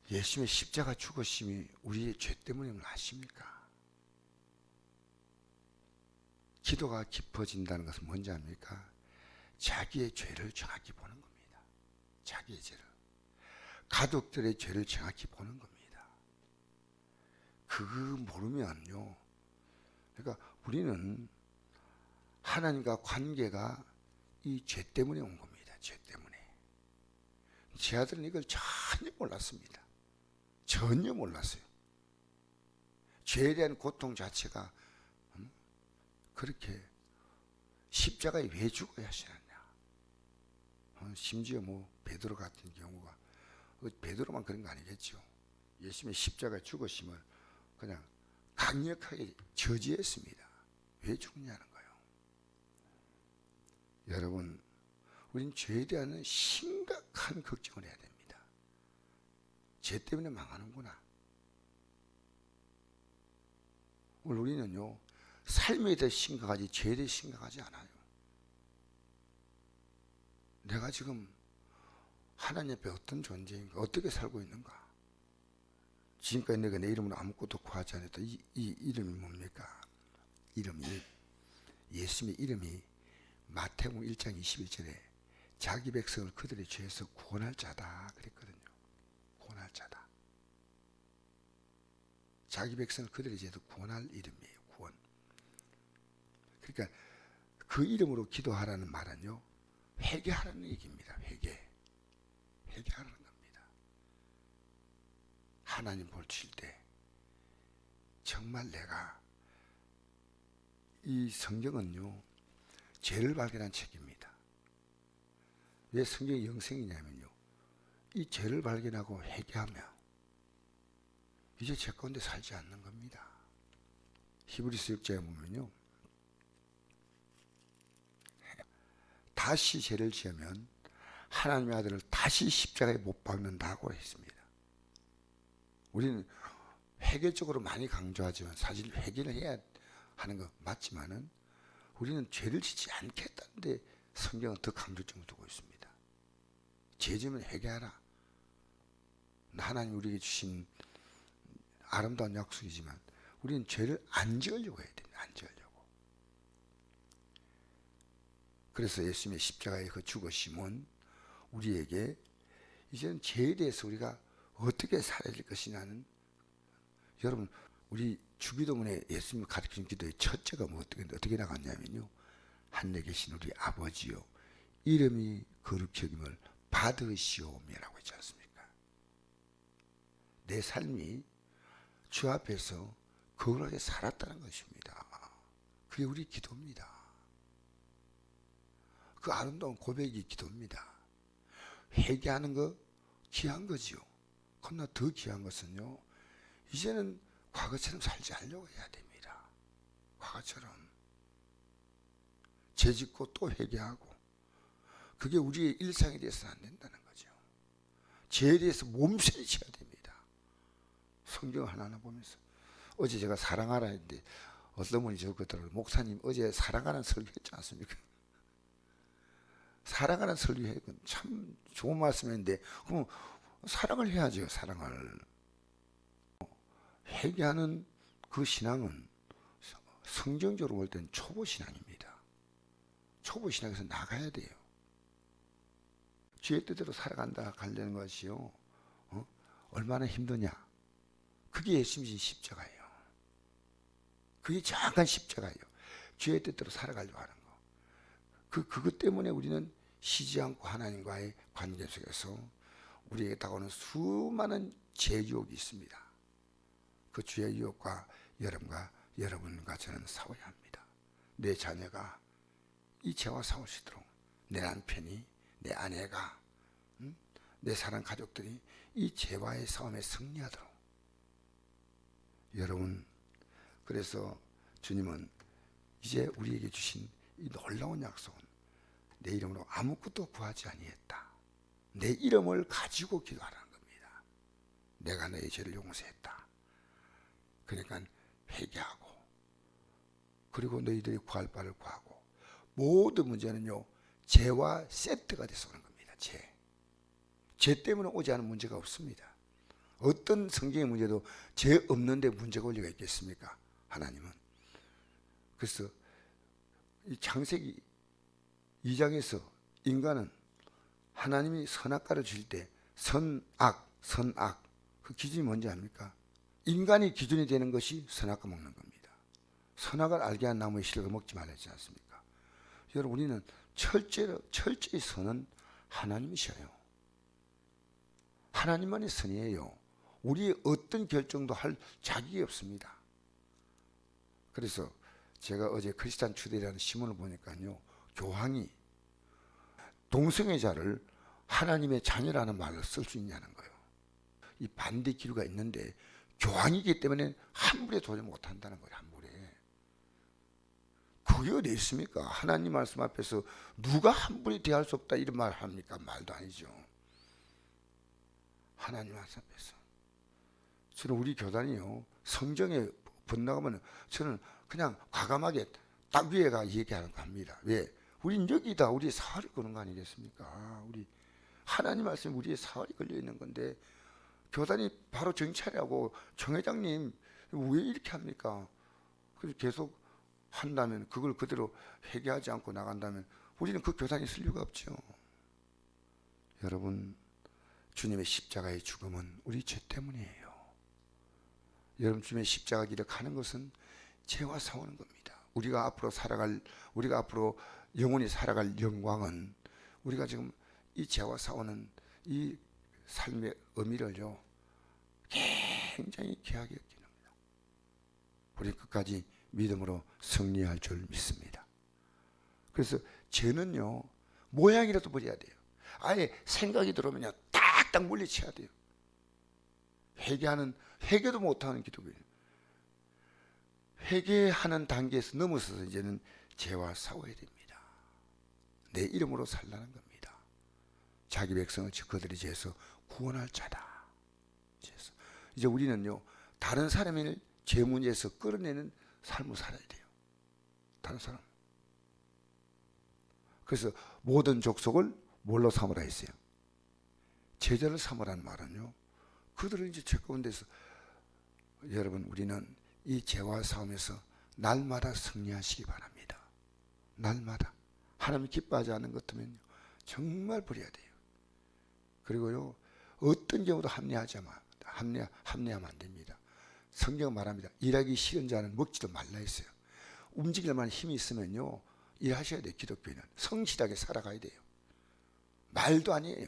예수님의 십자가 죽으심이 우리의 죄 때문임을 아십니까? 기도가 깊어진다는 것은 뭔지 압니까? 자기의 죄를 정확히 보는 겁니다. 자기의 죄를. 가족들의 죄를 정확히 보는 겁니다. 그거 모르면요. 그러니까 우리는 하나님과 관계가 이 죄 때문에 온 겁니다. 죄 때문에. 제 아들은 이걸 전혀 몰랐습니다. 전혀 몰랐어요. 죄에 대한 고통 자체가 그렇게 십자가에 왜 죽어야 하시느냐. 심지어 뭐 베드로 같은 경우가, 베드로만 그런 거 아니겠죠. 예수님의 십자가 죽으심을 그냥 강력하게 저지했습니다. 왜 죽느냐는 거예요. 여러분, 우린 죄에 대한 심각한 걱정을 해야 됩니다. 죄 때문에 망하는구나. 오늘 우리는요, 삶에 대해 심각하지 죄에 대해 심각하지 않아요. 내가 지금 하나님 앞에 어떤 존재인가, 어떻게 살고 있는가. 지금까지 내가 내 이름으로 아무것도 구하지 않았다. 이 이름이 뭡니까? 이름이, 예수님의 이름이 마태복음 1장 21절에 자기 백성을 그들의 죄에서 구원할 자다 그랬거든요. 구원할 자다. 자기 백성을 그들의 죄에서 구원할 이름이에요. 구원. 그러니까 그 이름으로 기도하라는 말은요, 회개하라는 얘기입니다. 회개하라는 겁니다. 하나님 볼칠 때 정말 내가, 이 성경은요, 죄를 발견한 책입니다. 왜 성경이 영생이냐면요, 이 죄를 발견하고 회개하면 이제 죄 가운데 살지 않는 겁니다. 히브리서 6장에 보면요, 다시 죄를 지으면 하나님의 아들을 다시 십자가에 못 박는다고 했습니다. 우리는 회개적으로 많이 강조하지만 사실 회개를 해야 하는 거 맞지만은 우리는 죄를 짓지 않겠다는데 성경은 더 강조점을 두고 있습니다. 죄 지으면 회개하라. 하나님 우리에게 주신 아름다운 약속이지만 우리는 죄를 안 지으려고 해야 됩니다. 안 지으려고. 그래서 예수님의 십자가의 그 죽으심은 우리에게 이제는 죄에 대해서 우리가 어떻게 살아야 될 것이냐는, 여러분 우리 주기도문에 예수님이 가르치신 기도의 첫째가 뭐 어떻게 나갔냐면요, 하늘에 계신 우리 아버지요 이름이 거룩히 여김을 받으시오며라고 했지 않습니까? 내 삶이 주 앞에서 거룩하게 살았다는 것입니다. 그게 우리 기도입니다. 그 아름다운 고백이 기도입니다. 회개하는 거 귀한 거지요. 그러나 더 귀한 것은요, 이제는 과거처럼 살지 않으려고 해야 됩니다. 과거처럼 죄 짓고 또 회개하고, 그게 우리의 일상이 돼서는 안 된다는 거죠. 죄에 대해서 몸살이 쳐야 됩니다. 성경 하나하나 보면서. 어제 제가 사랑하라 했는데 어떤 분이 적었더라고요. 목사님 어제 사랑하는 설교했지 않습니까? 사랑하는 설교해. 참 좋은 말씀인데, 그럼 사랑을 해야죠. 사랑을. 회개하는 그 신앙은 성경적으로 볼 때는 초보 신앙입니다. 초보 신앙에서 나가야 돼요. 주의 뜻대로 살아간다 가려는 것이요, 얼마나 힘드냐. 그게 예수님의 십자가예요. 그게 정확한 십자가예요. 주의 뜻대로 살아가려고 하는 거. 그것 때문에 우리는 쉬지 않고 하나님과의 관계 속에서 우리에게 다가오는 수많은 죄 유혹이 있습니다. 그 죄의 유혹과 여러분과 저는 싸워야 합니다. 내 자녀가 이 죄와 싸울 수 있도록, 내 남편이, 내 아내가, 내 사랑 가족들이 이 죄와의 싸움에 승리하도록. 여러분, 그래서 주님은 이제 우리에게 주신 이 놀라운 약속은 내 이름으로 아무것도 구하지 아니했다. 내 이름을 가지고 기도하라는 겁니다. 내가 너의 죄를 용서했다. 그러니까 회개하고, 그리고 너희들이 구할 바를 구하고, 모든 문제는요 죄와 세트가 돼서 오는 겁니다. 죄 때문에 오지 않은 문제가 없습니다. 어떤 성경의 문제도 죄 없는데 문제가 올 리가 있겠습니까? 하나님은. 그래서 이 창세기 2장에서 인간은 하나님이 선악과를 주실 때 선악, 선악 그 기준이 뭔지 압니까? 인간이 기준이 되는 것이 선악과 먹는 겁니다. 선악을 알게 한 나무의 실을 먹지 말았지 않습니까? 여러분 우리는 철저히 선은 하나님이셔요. 하나님만이 선이에요. 우리의 어떤 결정도 할 자격이 없습니다. 그래서 제가 어제 크리스찬 투데이라는 신문을 보니까요, 교황이 동성애자를 하나님의 자녀라는 말로 쓸 수 있냐는 거예요. 이 반대 기류가 있는데 교황이기 때문에 함부로 도저히 못한다는 거예요. 함부로. 그게 어디 있습니까? 하나님 말씀 앞에서 누가 함부로 대할 수 없다 이런 말 합니까? 말도 아니죠. 하나님 말씀 앞에서. 저는 우리 교단이요, 성경에 번나가면 저는 그냥 과감하게 딱 위에가 얘기하는 겁니다. 왜? 우린 여기다 우리의 사활이 거는 거 아니겠습니까? 우리 하나님 말씀이 우리의 사활이 걸려 있는 건데 교단이 바로 정찰하고 총회장님 왜 이렇게 합니까? 그래서 계속 한다면 그걸 그대로 회개하지 않고 나간다면 우리는 그 교단이 쓸 이유가 없죠. 여러분 주님의 십자가의 죽음은 우리 죄 때문이에요. 여러분 주님의 십자가 길을 가는 것은 죄와 싸우는 겁니다. 우리가 앞으로 영원히 살아갈 영광은 우리가 지금 이 죄와 싸우는 이 삶의 의미를요 굉장히 귀하게 여기는 겁니다. 우리 끝까지 믿음으로 승리할 줄 믿습니다. 그래서 죄는요 모양이라도 버려야 돼요. 아예 생각이 들어오면요 딱딱 물리쳐야 돼요. 회개도 못하는 기독교예요. 회개하는 단계에서 넘어서서 이제는 죄와 싸워야 됩니다. 내 이름으로 살라는 겁니다. 자기 백성을 그들의 죄에서 구원할 자다. 이제 우리는요 다른 사람의 죄 문제에서 끌어내는 삶을 살아야 돼요. 다른 사람. 그래서 모든 족속을 뭘로 삼으라 했어요? 제자를 삼으라는 말은요 그들은 이제 죄 가운데서 여러분 우리는 이 죄와 싸움에서 날마다 승리하시기 바랍니다. 날마다. 하나님이 기뻐하지 않는 것 같으면 정말 버려야 돼요. 그리고요 어떤 경우도 합리하면 안 됩니다. 성경은 말합니다. 일하기 싫은 자는 먹지도 말라 했어요. 움직일 만한 힘이 있으면요 일하셔야 돼요. 기독교인은 성실하게 살아가야 돼요. 말도 아니에요.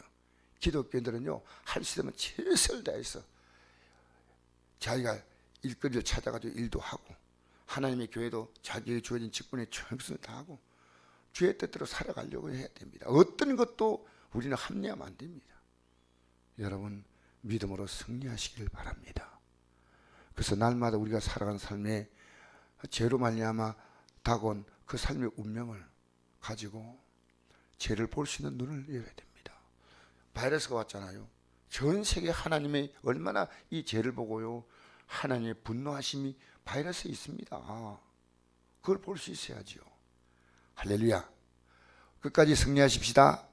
기독교인들은요 할 수 있으면 최선을 다해서 자기가 일거리를 찾아가지고 일도 하고 하나님의 교회도 자기에게 주어진 직분에 최선을 다하고 주의 뜻대로 살아가려고 해야 됩니다. 어떤 것도 우리는 합리하면 안 됩니다. 여러분 믿음으로 승리하시길 바랍니다. 그래서 날마다 우리가 살아가는 삶에 죄로 말미암아 다가온 그 삶의 운명을 가지고 죄를 볼 수 있는 눈을 열어야 됩니다. 바이러스가 왔잖아요. 전 세계 하나님의 얼마나 이 죄를 보고요 하나님의 분노하심이 바이러스에 있습니다. 그걸 볼 수 있어야지요. 할렐루야. 끝까지 승리하십시다.